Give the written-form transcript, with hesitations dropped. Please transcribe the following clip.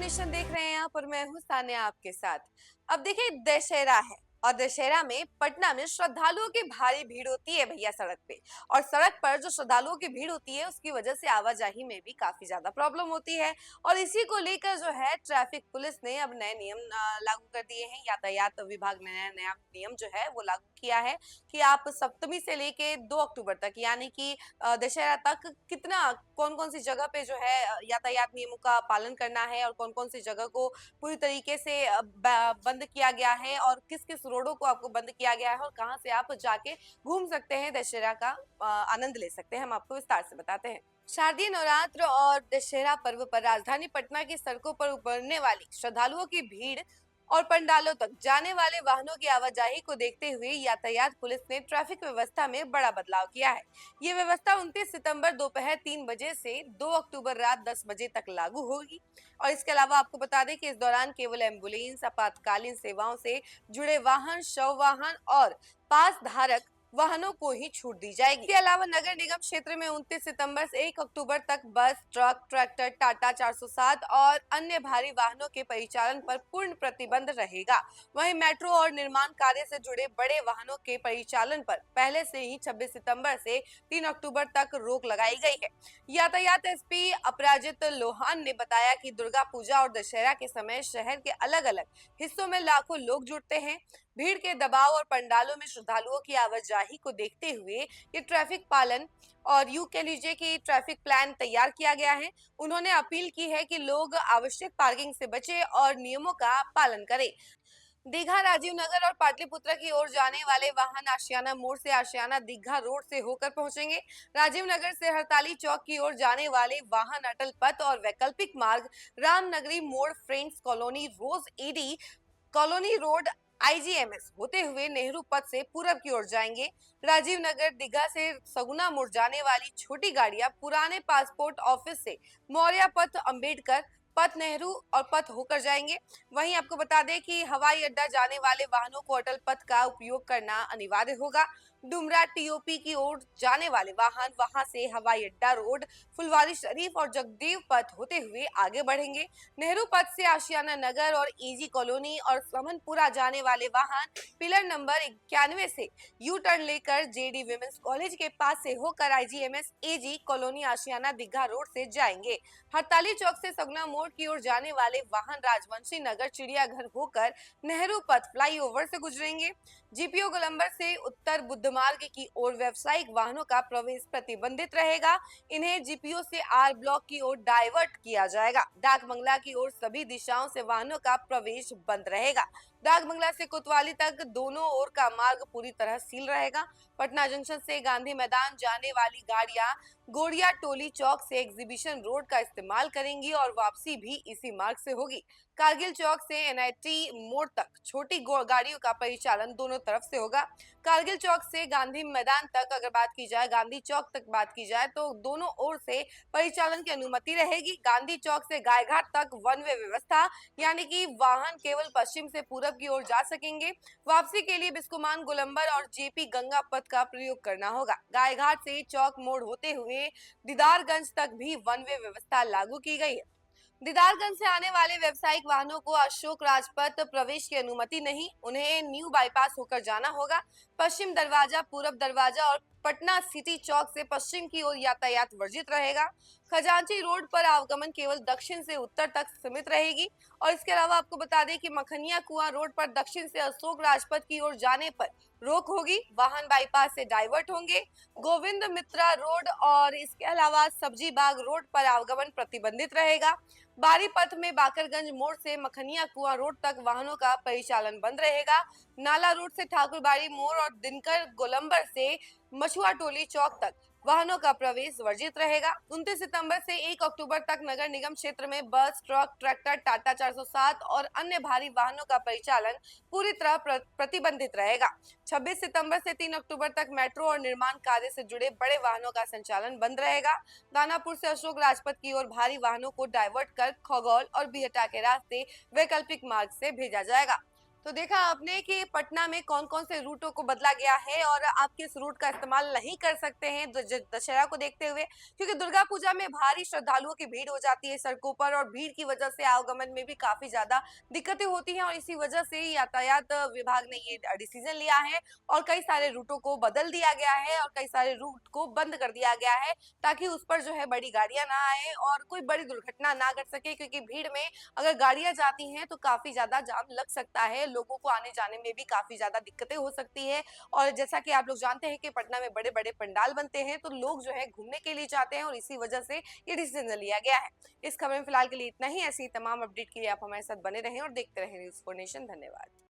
Nation देख रहे हैं आप और मैं हूं सान्या आपके साथ। अब देखिए दशहरा है और दशहरा में पटना में श्रद्धालुओं की भारी भीड़ होती है भैया सड़क पे। और सड़क पर जो श्रद्धालुओं की भीड़ होती है उसकी वजह से आवाजाही में भी काफी ज्यादा प्रॉब्लम होती है। और इसी को लेकर जो है ट्रैफिक पुलिस ने अब नए नियम लागू कर दिए हैं। यातायात विभाग ने नया नया नियम जो है वो लागू किया है कि आप सप्तमी से लेके 2 अक्टूबर तक यानी कि दशहरा तक कितना कौन कौन सी जगह पे जो है यातायात नियमों का पालन करना है और कौन कौन सी जगह को पूरी तरीके से बंद किया गया है और किस किस रोडों को आपको बंद किया गया है और कहाँ से आप जाके घूम सकते हैं, दशहरा का आनंद ले सकते हैं। हम आपको विस्तार से बताते हैं। शारदीय नवरात्र और दशहरा पर्व पर राजधानी पटना की सड़कों पर उमड़ने वाली श्रद्धालुओं की भीड़ और पंडालों तक जाने वाले वाहनों की आवाजाही को देखते हुए यातायात पुलिस ने ट्रैफिक व्यवस्था में बड़ा बदलाव किया है। ये व्यवस्था 29 सितंबर दोपहर 3 बजे से 2 अक्टूबर रात 10 बजे तक लागू होगी। और इसके अलावा आपको बता दें कि इस दौरान केवल एम्बुलेंस, आपातकालीन सेवाओं से जुड़े वाहन, शव वाहन और पास धारक वाहनों को ही छूट दी जाएगी। इसके अलावा नगर निगम क्षेत्र में 29 सितंबर से 1 अक्टूबर तक बस, ट्रक, ट्रैक्टर, टाटा 407 और अन्य भारी वाहनों के परिचालन पर पूर्ण प्रतिबंध रहेगा। वहीं मेट्रो और निर्माण कार्य से जुड़े बड़े वाहनों के परिचालन पर पहले से ही 26 सितंबर से 3 अक्टूबर तक रोक लगाई गई है। यातायात एसपी अपराजित लोहान ने बताया कि दुर्गा पूजा और दशहरा के समय शहर के अलग अलग हिस्सों में लाखों लोग जुटते हैं। भीड़ के दबाव और पंडालों में श्रद्धालुओं की आवाजाही को देखते हुए ये ट्रैफिक पालन और यूं कह लीजिए कि ट्रैफिक प्लान तैयार किया गया है। उन्होंने अपील की है कि लोग आवश्यक पार्किंग से बचें और नियमों का पालन करें। दीघा, राजीव नगर और पाटलिपुत्र की ओर जाने वाले वाहन आशियाना मोड़ से आशियाना दीघा रोड से होकर पहुंचेंगे। राजीव नगर से हड़ताली चौक की ओर जाने वाले वाहन अटल पथ और वैकल्पिक मार्ग रामनगरी मोड़, फ्रेंड्स कॉलोनी, रोज ईडी कॉलोनी रोड, आईजीएमएस होते हुए नेहरू पथ से पूरब की ओर जाएंगे। राजीव नगर दीघा से सगुना मोड़ जाने वाली छोटी गाड़ियां पुराने पासपोर्ट ऑफिस से मौर्य पथ, अंबेडकर पथ, नेहरू और पथ होकर जाएंगे। वहीं आपको बता दें कि हवाई अड्डा जाने वाले वाहनों को अटल पथ का उपयोग करना अनिवार्य होगा। डुमरा टीओपी की ओर जाने वाले वाहन वहां से हवाई अड्डा रोड, फुलवारी शरीफ और जगदेव पथ होते हुए आगे बढ़ेंगे। नेहरू पथ से आशियाना नगर और एजी कॉलोनी और समनपुरा जाने वाले वाहन पिलर नंबर 91 से यू टर्न लेकर जेडी विमेंस कॉलेज के पास से होकर आईजीएमएस एजी कॉलोनी आशियाना दीघा रोड से जाएंगे। हड़ताली चौक से सगुना मोड़ की ओर जाने वाले वाहन राजवंशी नगर, चिड़ियाघर होकर नेहरू पथ फ्लाईओवर से गुजरेंगे। जीपीओ गोलंबर से उत्तर बुद्ध मार्ग की ओर व्यावसायिक वाहनों का प्रवेश प्रतिबंधित रहेगा। इन्हें जीपीओ से आर ब्लॉक की ओर डाइवर्ट किया जाएगा। डाक बंगला की ओर सभी दिशाओं से वाहनों का प्रवेश बंद रहेगा। डाक बंगला से कोतवाली तक दोनों ओर का मार्ग पूरी तरह सील रहेगा। पटना जंक्शन से गांधी मैदान जाने वाली गाड़ियां गोड़िया टोली चौक से एग्जीबिशन रोड का इस्तेमाल करेंगी और वापसी भी इसी मार्ग से होगी। कारगिल चौक से एनआईटी मोड़ तक छोटी गाड़ियों का परिचालन दोनों तरफ से होगा। कारगिल चौक से गांधी मैदान तक अगर बात की जाए, गांधी चौक तक बात की जाए तो दोनों ओर से परिचालन की अनुमति रहेगी। गांधी चौक से गायघाट तक वन वे व्यवस्था यानी कि वाहन केवल पश्चिम से पूरब की ओर जा सकेंगे। वापसी के लिए बिस्कुमान, गोलंबर और जेपी गंगा पथ का प्रयोग करना होगा। गायघाट से चौक मोड़ होते हुए दीदारगंज तक भी वन वे व्यवस्था लागू की गई है। दीदारगंज से आने वाले व्यावसायिक वाहनों को अशोक राजपथ प्रवेश की अनुमति नहीं, उन्हें न्यू बाईपास होकर जाना होगा। पश्चिम दरवाजा, पूरब दरवाजा और पटना सिटी चौक से पश्चिम की ओर यातायात वर्जित रहेगा। खजांची रोड पर आवागमन केवल दक्षिण से उत्तर तक सीमित रहेगी। और इसके अलावा आपको बता दें कि मखनिया कुआं रोड पर दक्षिण से अशोक राजपथ की ओर जाने पर रोक होगी, वाहन बाईपास से डाइवर्ट होंगे। गोविंद मित्रा रोड और इसके अलावा सब्जी बाग रोड पर आवागमन प्रतिबंधित रहेगा। बारी पथ में बाकरगंज मोड़ से मखनिया कुआं रोड तक वाहनों का परिचालन बंद रहेगा। नाला रोड से ठाकुरबाड़ी मोड़ और दिनकर गोलंबर से मछुआ टोली चौक तक वाहनों का प्रवेश वर्जित रहेगा। 29 सितंबर से 1 अक्टूबर तक नगर निगम क्षेत्र में बस, ट्रक, ट्रैक्टर, टाटा 407 और अन्य भारी वाहनों का परिचालन पूरी तरह प्रतिबंधित रहेगा। 26 सितंबर से 3 अक्टूबर तक मेट्रो और निर्माण कार्य से जुड़े बड़े वाहनों का संचालन बंद रहेगा। दानापुर से अशोक राजपथ की ओर भारी वाहनों को डाइवर्ट कर खगौल और बिहटा के रास्ते वैकल्पिक मार्ग से भेजा जाएगा। तो देखा आपने कि पटना में कौन-कौन से रूटों को बदला गया है और आप किस रूट का इस्तेमाल नहीं कर सकते हैं दशहरा को देखते हुए, क्योंकि दुर्गा पूजा में भारी श्रद्धालुओं की भीड़ हो जाती है सड़कों पर और भीड़ की वजह से आवागमन में भी काफी ज्यादा दिक्कतें होती हैं और इसी वजह से यातायात विभाग ने ये डिसीजन लिया है और कई सारे रूटों को बदल दिया गया है और कई सारे रूट को बंद कर दिया गया है ताकि उस पर जो है बड़ी गाड़ियां ना आए और कोई बड़ी दुर्घटना ना कर सके, क्योंकि भीड़ में अगर गाड़ियां जाती हैं तो काफी ज्यादा जाम लग सकता है, लोगों को आने जाने में भी काफी ज्यादा दिक्कतें हो सकती है। और जैसा कि आप लोग जानते हैं कि पटना में बड़े बड़े पंडाल बनते हैं तो लोग जो है घूमने के लिए जाते हैं और इसी वजह से ये डिसीजन लिया गया है। इस खबर में फिलहाल के लिए इतना ही। ऐसी तमाम अपडेट के लिए आप हमारे साथ बने रहें और देखते रहें न्यूज़4 नेशन। धन्यवाद।